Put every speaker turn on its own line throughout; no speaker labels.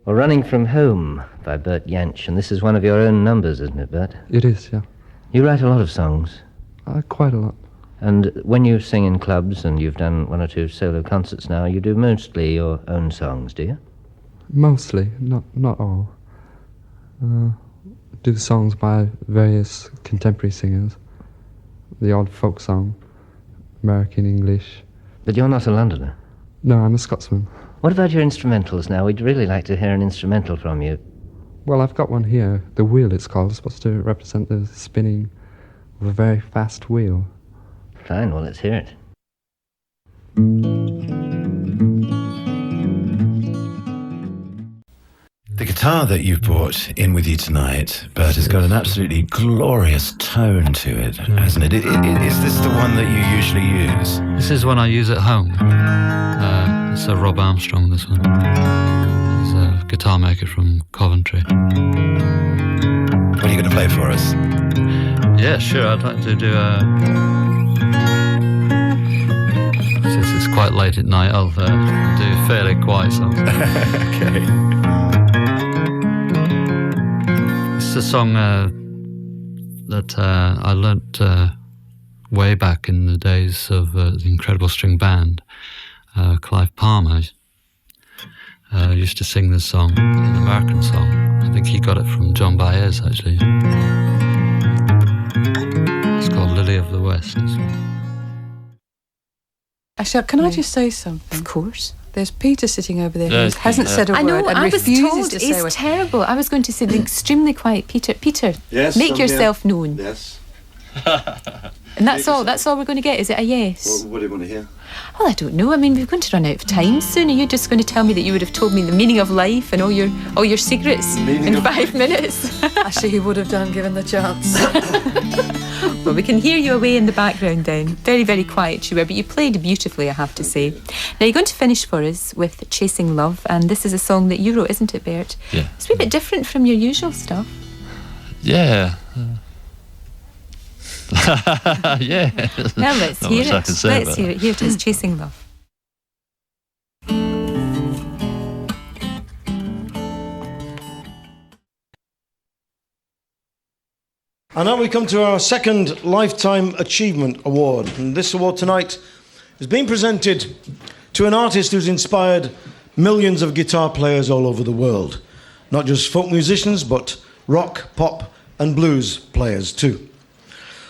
Well, Running From Home by Bert Jansch, and this is one of your own numbers, isn't it, Bert?
It is, yeah.
You write a lot of songs.
Quite a lot.
And when you sing in clubs, and you've done one or two solo concerts now, you do mostly your own songs, do you?
Mostly, not all. Do songs by various contemporary singers. The odd folk song, American English.
But you're not a Londoner.
No, I'm a Scotsman.
What about your instrumentals now? We'd really like to hear an instrumental from you.
Well, I've got one here. The wheel, it's called. It's supposed to represent the spinning of a very fast wheel.
Fine, well, let's hear it.
The guitar that you've brought in with you tonight, Bert, has got an absolutely glorious tone to it, hasn't it? Is this the one that you usually use?
This is one I use at home. It's a Rob Armstrong, this one. He's a guitar maker from Coventry.
What are you going to play for us?
Yeah, sure, I'd like to do a... Since it's quite late at night, I'll do a fairly quiet song.
Okay.
It's a song that I learnt way back in the days of the Incredible String Band. Clive Palmer used to sing this song, an American song. I think he got it from John Baez, actually. It's called Lily of the West.
Actually, can I just say something?
Of course.
There's Peter sitting over there who hasn't said a
I
word
know,
and
I was
refuses
told
to say a word.
it's terrible. I was going to say the extremely quiet Peter. Peter,
Yes,
make
I'm
yourself
here.
known.
Yes.
And that's all. That's all we're going to get. Is it a yes?
What do you want to hear?
Well, I don't know. I mean, we're going to run out of time soon. Are you just going to tell me that you would have told me the meaning of life and all your secrets in 5 minutes?
Actually, he would have done given the chance.
Well, we can hear you away in the background then. Very, very quiet you were, but you played beautifully, I have to say. Now, you're going to finish for us with Chasing Love, and this is a song that you wrote, isn't it, Bert?
Yeah.
It's a wee bit different from your usual stuff.
Yeah. Yeah.
Well, let's
Not
hear
much I
it.
can say
Let's
about
hear it. Here it is, Chasing Love.
And now we come to our second Lifetime Achievement Award. And this award tonight is being presented to an artist who's inspired millions of guitar players all over the world. Not just folk musicians, but rock, pop and blues players too.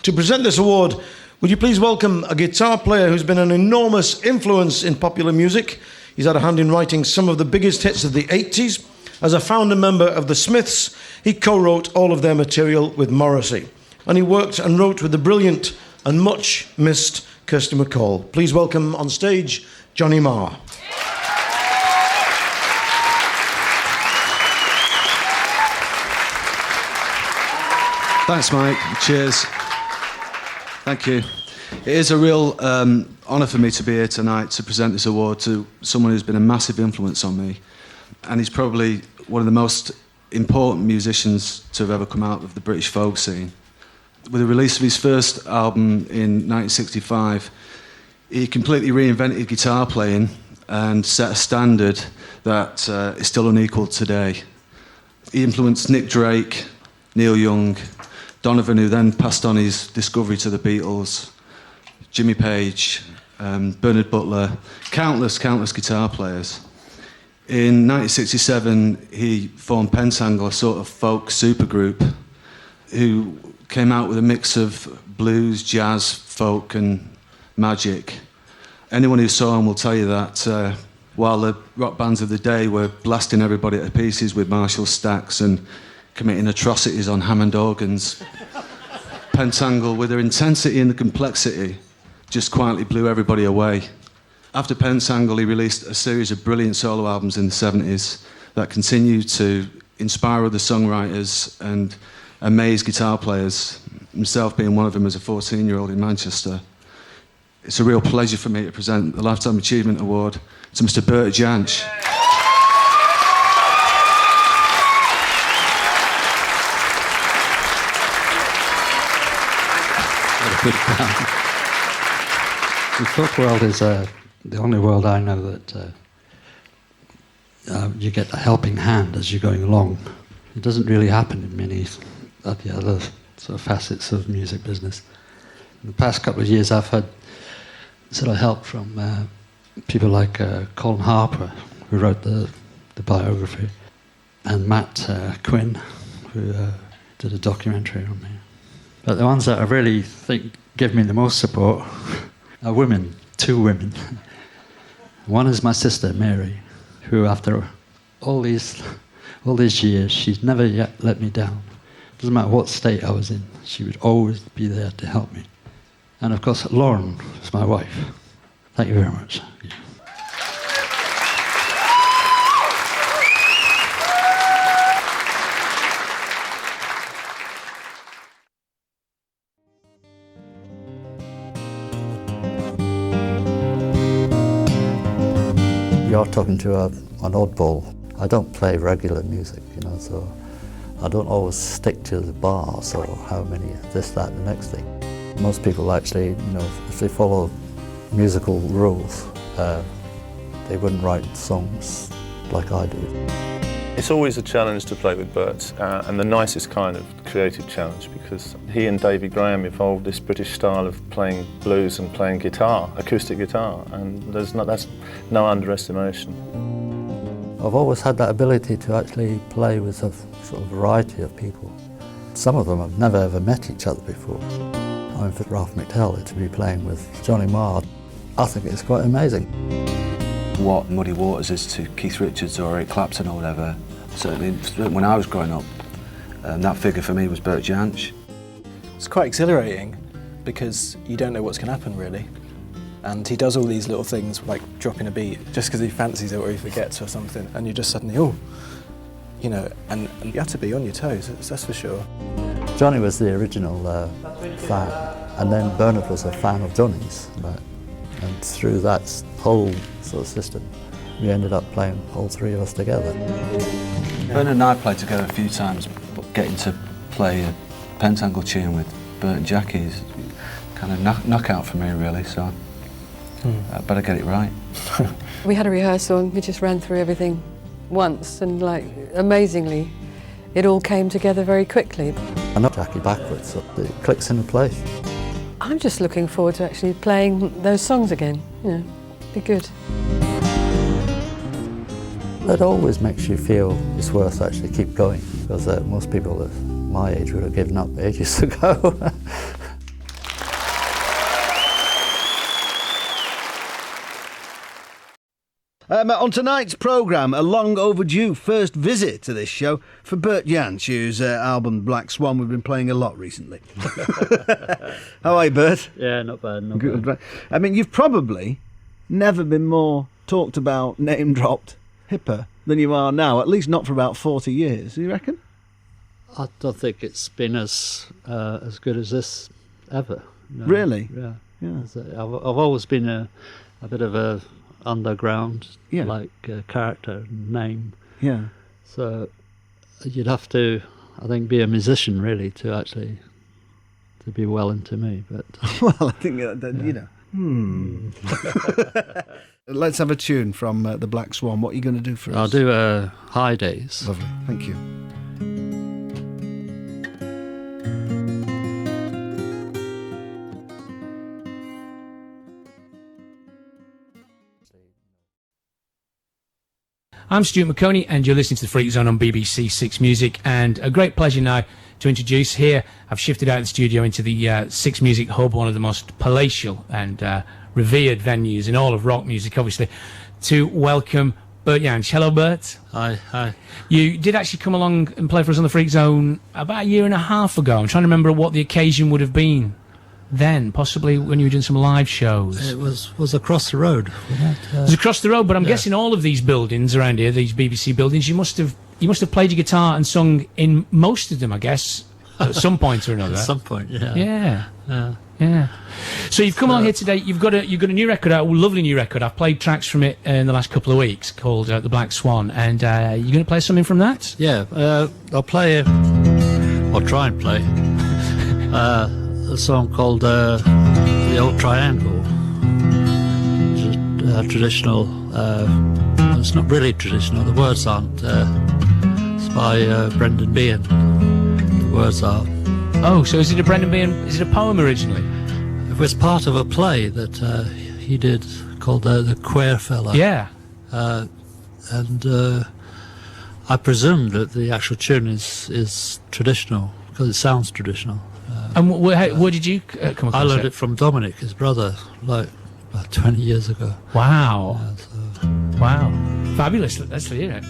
To present this award, would you please welcome a guitar player who's been an enormous influence in popular music. He's had a hand in writing some of the biggest hits of the 80s. As a founder member of the Smiths, he co-wrote all of their material with Morrissey. And he worked and wrote with the brilliant and much missed Kirsty MacColl. Please welcome on stage, Johnny Marr.
Thanks, Mike. Cheers. Thank you. It is a real honour for me to be here tonight to present this award to someone who's been a massive influence on me. And he's probably one of the most important musicians to have ever come out of the British folk scene. With the release of his first album in 1965, he completely reinvented guitar playing and set a standard that is still unequalled today. He influenced Nick Drake, Neil Young, Donovan, who then passed on his discovery to the Beatles, Jimmy Page, Bernard Butler, countless guitar players. In 1967, he formed Pentangle, a sort of folk supergroup, who came out with a mix of blues, jazz, folk and magic. Anyone who saw him will tell you that while the rock bands of the day were blasting everybody to pieces with Marshall stacks and committing atrocities on Hammond organs, Pentangle, with their intensity and the complexity, just quietly blew everybody away. After Pentangle, he released a series of brilliant solo albums in the 70s that continued to inspire other songwriters and amaze guitar players, himself being one of them as a 14-year-old in Manchester. It's a real pleasure for me to present the Lifetime Achievement Award to Mr. Bert Jansch.
The folk world is the only world I know that
you get a helping hand as you're going along. It doesn't really happen in many of the other sort of facets of music business. In the past couple of years, I've had sort of help from people like Colin Harper, who wrote the biography, and Matt Quinn, who did a documentary on me. But the ones that I really think give me the most support are women, 2 women. One is my sister, Mary, who after all these years, she's never yet let me down. Doesn't matter what state I was in, she would always be there to help me. And of course, Lauren is my wife. Thank you very much. Yeah.
You're talking to an oddball. I don't play regular music, so I don't always stick to the bars or how many this, that, and the next thing. Most people actually, if they follow musical rules, they wouldn't write songs like I do.
It's always a challenge to play with Bert, and the nicest kind of creative challenge, because he and Davy Graham evolved this British style of playing blues and playing guitar, acoustic guitar, and that's no underestimation.
I've always had that ability to actually play with a sort of variety of people. Some of them have never ever met each other before. I mean, for Ralph McTell to be playing with Johnny Marr, I think it's quite amazing.
What Muddy Waters is to Keith Richards or Eric Clapton or whatever, certainly when I was growing up, that figure for me was Bert Jansch.
It's quite exhilarating because you don't know what's going to happen really. And he does all these little things like dropping a beat just because he fancies it or he forgets or something, and you just suddenly, and you have to be on your toes, that's for sure.
Johnny was the original fan, and then Bernard was a fan of Johnny's. And through that whole sort of system, we ended up playing, all 3 of us together.
Bernard and I played together a few times, but getting to play a pentangle tune with Bert and Jacqui is kind of knockout for me, really, so I better get it right.
We had a rehearsal and we just ran through everything once, and amazingly, it all came together very quickly.
I know Jacqui backwards, so it clicks into place.
I'm just looking forward to actually playing those songs again. Be good.
It always makes you feel it's worth actually keep going, because most people of my age would have given up ages ago.
On tonight's programme, a long overdue first visit to this show for Bert Jansch, whose album Black Swan we've been playing a lot recently. How are you, Bert?
Yeah, not bad,
Good. Bad. I mean, you've probably never been more talked about, name-dropped, hipper than you are now, at least not for about 40 years, do you reckon?
I don't think it's been as good as this ever. No.
Really?
Yeah.
Yeah.
I've always been a bit of a underground character name.
Yeah.
So you'd have to, I think, be a musician really to actually be well into me. But
well, I think Let's have a tune from the Black Swan. What are you going to do for us?
I'll do High Days.
Lovely. Thank you.
I'm Stuart Maconie, and you're listening to The Freak Zone on BBC Six Music, and a great pleasure now to introduce here. I've shifted out of the studio into the Six Music Hub, one of the most palatial and revered venues in all of rock music, obviously, to welcome Bert Jansch. Hello, Bert.
Hi.
You did actually come along and play for us on The Freak Zone about a year and a half ago. I'm trying to remember what the occasion would have been then, possibly when you were doing some live shows.
It was across the road.
It was across the road, but I'm guessing all of these buildings around here, these BBC buildings, you must have played your guitar and sung in most of them, I guess, at some point or another.
At some point, yeah.
Yeah. So you've come along here today. You've got a new record out, a lovely new record. I've played tracks from it in the last couple of weeks called The Black Swan, and you're going to play something from that?
Yeah, I'll play, or try and play, a song called The Old Triangle, which is a traditional it's not really traditional. The words aren't. It's by Brendan Behan. The words are.
Oh, so is it a Brendan Behan? Is it a poem originally?
It was part of a play that he did called The Queer Fella.
Yeah.
And I presume that the actual tune is traditional because it sounds traditional.
And where did you come across
I learned it from Dominic, his brother, like about 20 years ago.
Wow.
Yeah, so.
Wow. Fabulous. Let's hear it.